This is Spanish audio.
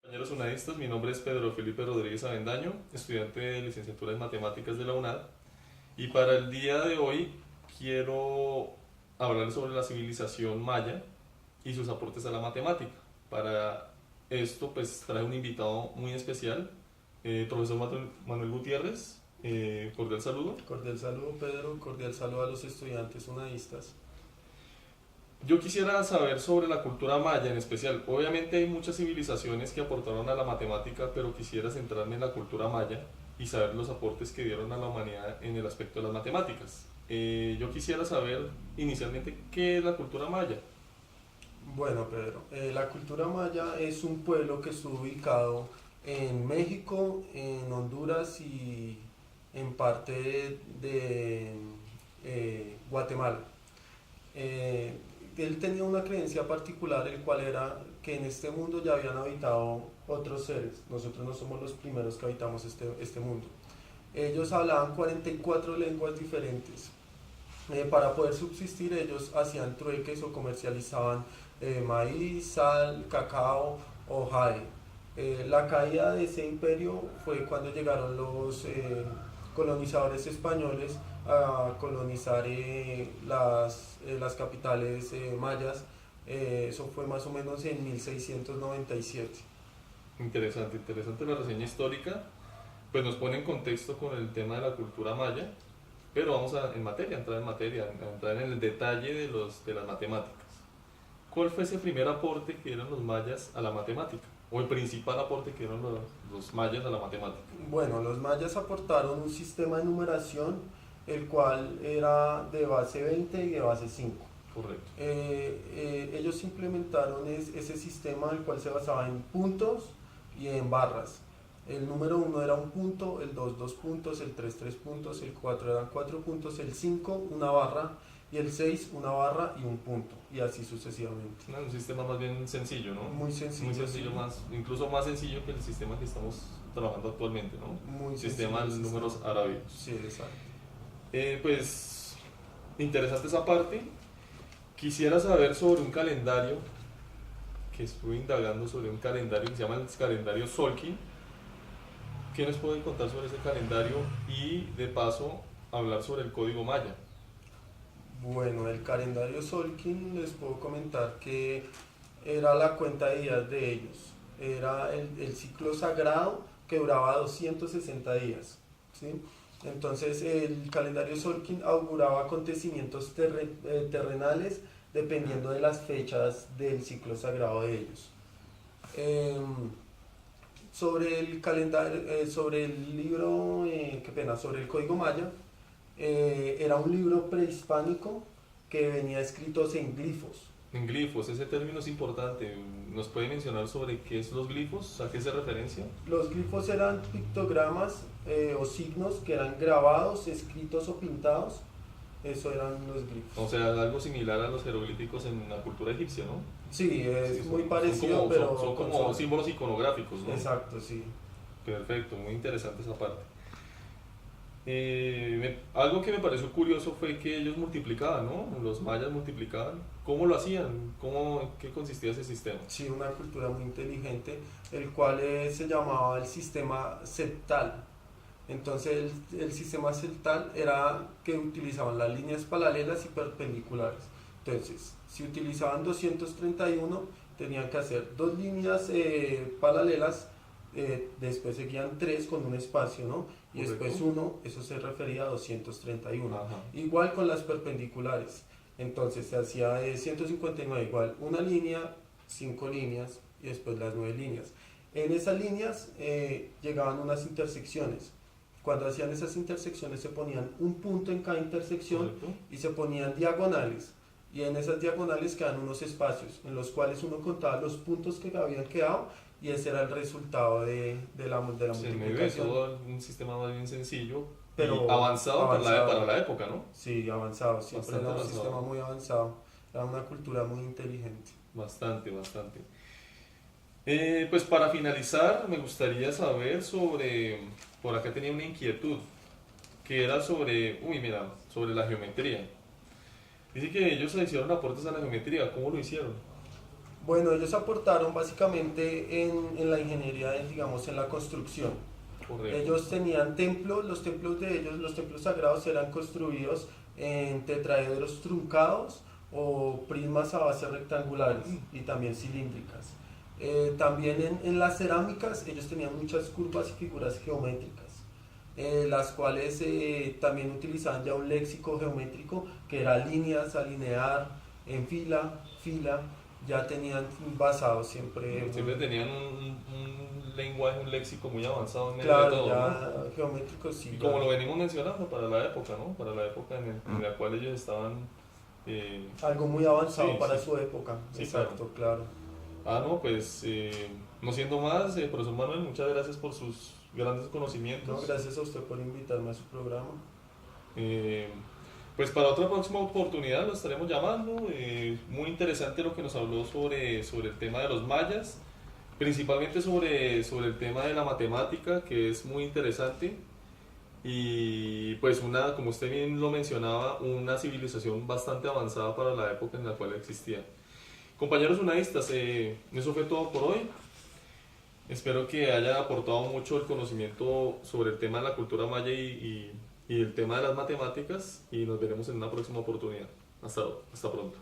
Compañeros unadistas, mi nombre es Pedro Felipe Rodríguez Avendaño, estudiante de licenciatura en Matemáticas de la UNAD, y para el día de hoy quiero hablar sobre la civilización maya y sus aportes a la matemática. Para esto pues traje un invitado muy especial, profesor Manuel Gutiérrez, cordial saludo. Cordial saludo, Pedro. Cordial saludo a los estudiantes unadistas. Yo quisiera saber sobre la cultura maya en especial. Obviamente hay muchas civilizaciones que aportaron a la matemática, pero quisiera centrarme en la cultura maya y saber los aportes que dieron a la humanidad en el aspecto de las matemáticas. Yo quisiera saber inicialmente qué es la cultura maya. Bueno, Pedro, la cultura maya es un pueblo que estuvo ubicado en México, en Honduras y en parte de Guatemala. Eh, Él tenía una creencia particular, el cual era que en este mundo ya habían habitado otros seres. Nosotros no somos los primeros que habitamos este mundo. Ellos hablaban 44 lenguas diferentes. Para poder subsistir ellos hacían trueques o comercializaban maíz, sal, cacao o jade. La caída de ese imperio fue cuando llegaron los colonizadores españoles a colonizar las capitales mayas. Eso fue más o menos en 1697. Interesante, interesante la reseña histórica. Pues nos pone en contexto con el tema de la cultura maya, pero vamos en materia, entrar en materia, entrar en el detalle de las matemáticas. ¿Cuál fue ese primer aporte que dieron los mayas a la matemática? ¿O el principal aporte que dieron los mayas a la matemática? Bueno, los mayas aportaron un sistema de numeración, el cual era de base 20 y de base 5. Correcto. Ellos implementaron ese sistema, el cual se basaba en puntos y en barras. El número 1 era un punto, el 2 dos puntos, el 3 tres puntos, el 4 eran 4 puntos, el 5 una barra y el 6 una barra y un punto, y así sucesivamente. Un sistema más bien sencillo, ¿no? Muy sencillo. Muy sencillo, Sí. más, incluso más sencillo que el sistema que estamos trabajando actualmente, ¿no? Muy Sistema de sencillo. números arábigos. Sí, exacto. Pues interesante esa parte. Quisiera saber sobre un calendario, que estuve indagando sobre un calendario que se llama el calendario Solkin. ¿Qué nos pueden contar sobre ese calendario? Y de paso hablar sobre el código maya. Bueno, el calendario Solkin les puedo comentar que era la cuenta de días de ellos. Era el ciclo sagrado que duraba 260 días. ¿Sí? Entonces el calendario Solkin auguraba acontecimientos terrenales dependiendo de las fechas del ciclo sagrado de ellos. Em, sobre el calendario, sobre el libro, qué pena, sobre el código maya, era un libro prehispánico que venía escritos en glifos. En glifos, ese término es importante. ¿Nos puede mencionar sobre qué es los glifos? ¿A qué se referencia? Los glifos eran pictogramas o signos que eran grabados, escritos o pintados. Eso eran los glifos. O sea, algo similar a los jeroglíficos en la cultura egipcia, ¿no? Sí, es Sí, muy parecido, pero son con como símbolos iconográficos, ¿no? Exacto, sí. Perfecto, muy interesante esa parte. Algo que me pareció curioso fue que ellos multiplicaban, ¿no? Los mayas multiplicaban. ¿Cómo lo hacían? ¿En qué consistía ese sistema? Sí, una cultura muy inteligente, el cual se llamaba el sistema septal. Entonces el sistema septal era que utilizaban las líneas paralelas y perpendiculares. Entonces, si utilizaban 231, tenían que hacer dos líneas paralelas, después seguían tres con un espacio, ¿no? Y Correcto. después uno, eso se refería a 231. Ajá. Igual con las perpendiculares. Entonces se hacía de 159 igual una línea, cinco líneas y después las nueve líneas. En esas líneas llegaban unas intersecciones. Cuando hacían esas intersecciones se ponían un punto en cada intersección. Correcto. Y se ponían diagonales. Y en esas diagonales quedan unos espacios en los cuales uno contaba los puntos que habían quedado y ese era el resultado de la Sí, en medio de multiplicación. todo un sistema más bien sencillo, Pero y avanzado, avanzado. para la época, ¿no? Sí, avanzado, siempre Bastante era un avanzado. sistema muy avanzado, era una cultura muy inteligente. Bastante, bastante. Pues para finalizar, me gustaría saber por acá tenía una inquietud, que era sobre la geometría. Dice que ellos hicieron aportes a la geometría, ¿cómo lo hicieron? Bueno, ellos aportaron básicamente en la ingeniería, digamos, en la construcción. Correcto. Ellos tenían templos, los templos de ellos, los templos sagrados eran construidos en tetraedros truncados o prismas a base rectangulares y también cilíndricas. También en las cerámicas ellos tenían muchas curvas y figuras geométricas, las cuales también utilizaban ya un léxico geométrico que era líneas, alinear, en fila, fila, ya tenían basado siempre Siempre tenían un lenguaje, un léxico muy avanzado en medio de claro, todo, ¿no? ya geométrico sí, Y ya. como lo venimos mencionando, para la época, ¿no? Para la época en la cual ellos estaban... Algo muy avanzado sí, para sí, su época, sí, exacto, claro. No, pues no siendo más, profesor Manuel, muchas gracias por sus grandes No, conocimientos. gracias a usted por invitarme a su programa. Eh, pues para otra próxima oportunidad lo estaremos llamando. Muy interesante lo que nos habló sobre el tema de los mayas, principalmente sobre el tema de la matemática, que es muy interesante. Y pues como usted bien lo mencionaba, una civilización bastante avanzada para la época en la cual existía. Compañeros unadistas, eso fue todo por hoy. Espero que haya aportado mucho el conocimiento sobre el tema de la cultura maya y el tema de las matemáticas y nos veremos en una próxima oportunidad. Hasta pronto.